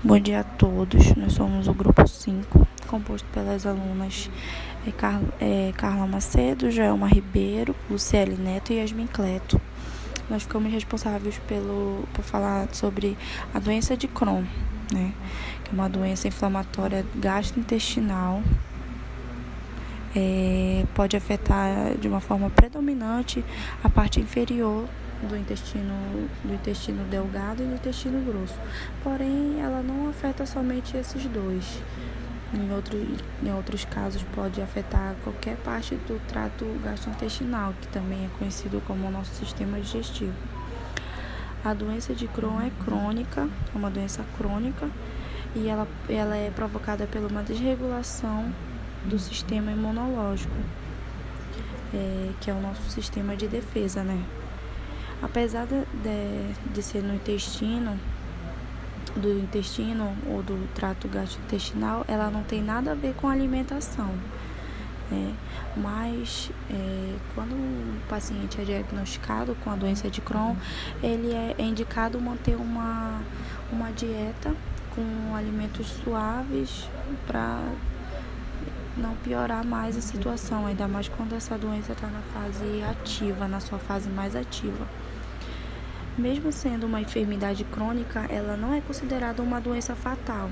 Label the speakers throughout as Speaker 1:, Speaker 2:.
Speaker 1: Bom dia a todos, nós somos o grupo 5, composto pelas alunas Carla Macedo, Joelma Ribeiro, Luciele Neto e Yasmin Cleto. Nós ficamos responsáveis por falar sobre a doença de Crohn, né? Que é uma doença inflamatória gastrointestinal. Pode afetar de uma forma predominante a parte inferior do intestino delgado e do intestino grosso. Porém, ela não afeta somente esses dois. Em outros casos, pode afetar qualquer parte do trato gastrointestinal, que também é conhecido como o nosso sistema digestivo. A doença de Crohn é crônica, é uma doença crônica, e ela é provocada por uma desregulação do sistema imunológico, que é o nosso sistema de defesa, né? Apesar de ser no intestino ou do trato gastrointestinal, ela não tem nada a ver com alimentação. Mas quando o paciente é diagnosticado com a doença de Crohn, ele é indicado manter uma dieta com alimentos suaves para não piorar mais a situação, ainda mais quando essa doença está na fase ativa, na sua fase mais ativa. Mesmo sendo uma enfermidade crônica, ela não é considerada uma doença fatal.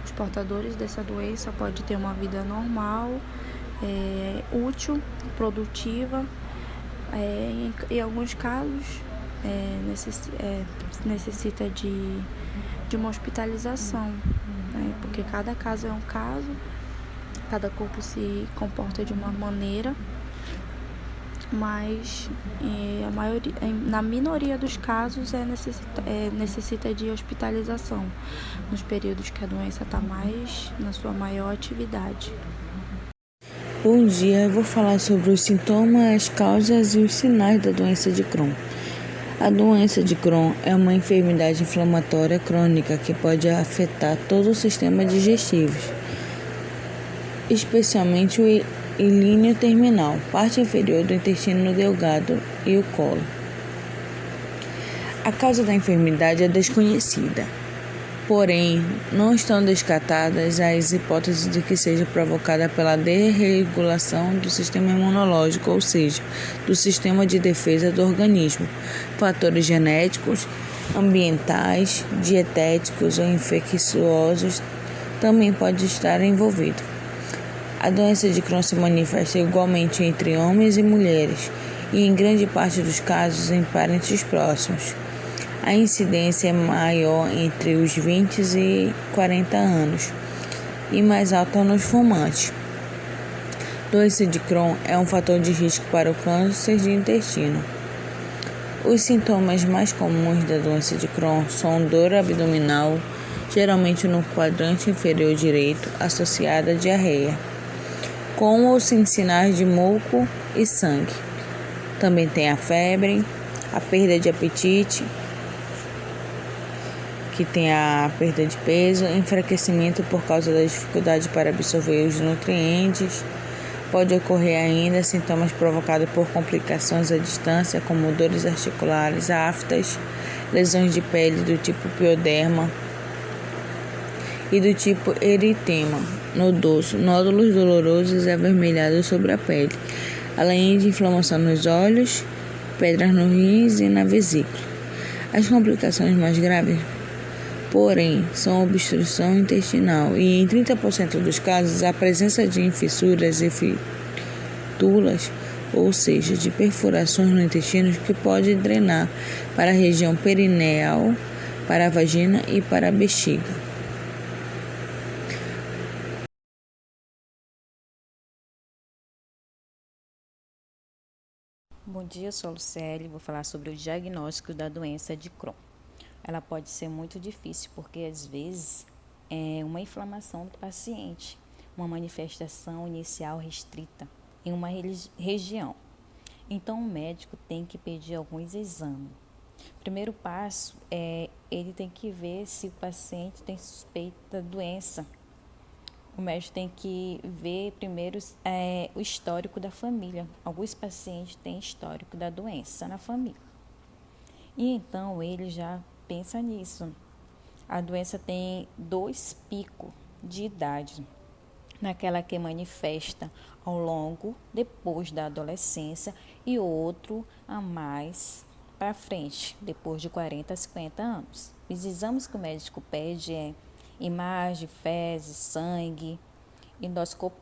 Speaker 1: Os portadores dessa doença podem ter uma vida normal, útil, produtiva. Em alguns casos, necessita de uma hospitalização, né? Porque cada caso é um caso, cada corpo se comporta de uma maneira, mas na minoria dos casos necessita de hospitalização nos períodos que a doença está mais na sua maior atividade.
Speaker 2: Bom dia, eu vou falar sobre os sintomas, as causas e os sinais da doença de Crohn. A doença de Crohn é uma enfermidade inflamatória crônica que pode afetar todo o sistema digestivo, especialmente o ilíneo terminal, parte inferior do intestino delgado e o colo. A causa da enfermidade é desconhecida, porém não estão descartadas as hipóteses de que seja provocada pela desregulação do sistema imunológico, ou seja, do sistema de defesa do organismo. Fatores genéticos, ambientais, dietéticos ou infecciosos também podem estar envolvidos. A doença de Crohn se manifesta igualmente entre homens e mulheres e, em grande parte dos casos, em parentes próximos. A incidência é maior entre os 20 e 40 anos e mais alta nos fumantes. Doença de Crohn é um fator de risco para o câncer de intestino. Os sintomas mais comuns da doença de Crohn são dor abdominal, geralmente no quadrante inferior direito, associada a diarreia, com ou sem sinais de muco e sangue. Também tem a febre, a perda de apetite, que tem a perda de peso, enfraquecimento por causa da dificuldade para absorver os nutrientes. Pode ocorrer ainda sintomas provocados por complicações à distância, como dores articulares, aftas, lesões de pele do tipo pioderma e do tipo eritema no dorso, nódulos dolorosos e avermelhados sobre a pele, além de inflamação nos olhos, pedras nos rins e na vesícula. As complicações mais graves, porém, são obstrução intestinal e, em 30% dos casos, a presença de fissuras e fístulas, ou seja, de perfurações no intestino que pode drenar para a região perineal, para a vagina e para a bexiga.
Speaker 3: Bom dia, eu sou a Luciele e vou falar sobre o diagnóstico da doença de Crohn. Ela pode ser muito difícil porque, às vezes, é uma inflamação do paciente, uma manifestação inicial restrita em uma região. Então, o médico tem que pedir alguns exames. O primeiro passo é ele tem que ver se o paciente tem suspeita da doença. O médico tem que ver primeiro o histórico da família. Alguns pacientes têm histórico da doença na família. E então ele já pensa nisso. A doença tem 2 picos de idade, naquela que manifesta ao longo, depois da adolescência, e outro a mais para frente, depois de 40 a 50 anos. Os exames que o médico pede é imagem, fezes, sangue, endoscopia.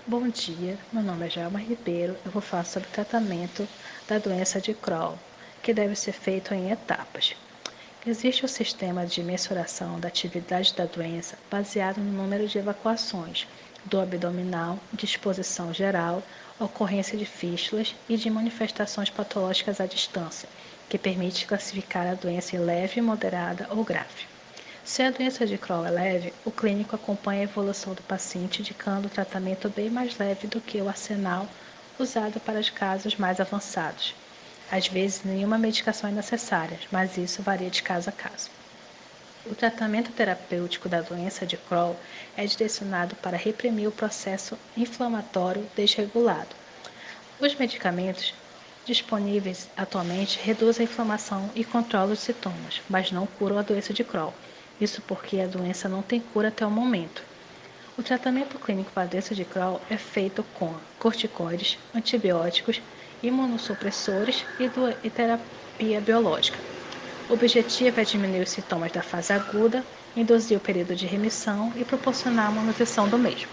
Speaker 4: Bom dia, meu nome é Joelma Ribeiro. Eu vou falar sobre o tratamento da doença de Crohn, que deve ser feito em etapas. Existe um sistema de mensuração da atividade da doença baseado no número de evacuações do abdominal, disposição geral, ocorrência de fístulas e de manifestações patológicas à distância, que permite classificar a doença em leve, moderada ou grave. Se a doença de Crohn é leve, o clínico acompanha a evolução do paciente, indicando um tratamento bem mais leve do que o arsenal usado para os casos mais avançados. Às vezes, nenhuma medicação é necessária, mas isso varia de caso a caso. O tratamento terapêutico da doença de Crohn é direcionado para reprimir o processo inflamatório desregulado. Os medicamentos disponíveis atualmente reduzem a inflamação e controlam os sintomas, mas não curam a doença de Crohn. Isso porque a doença não tem cura até o momento. O tratamento clínico para a doença de Crohn é feito com corticoides, antibióticos, imunossupressores e terapia biológica. O objetivo é diminuir os sintomas da fase aguda, induzir o período de remissão e proporcionar a manutenção do mesmo.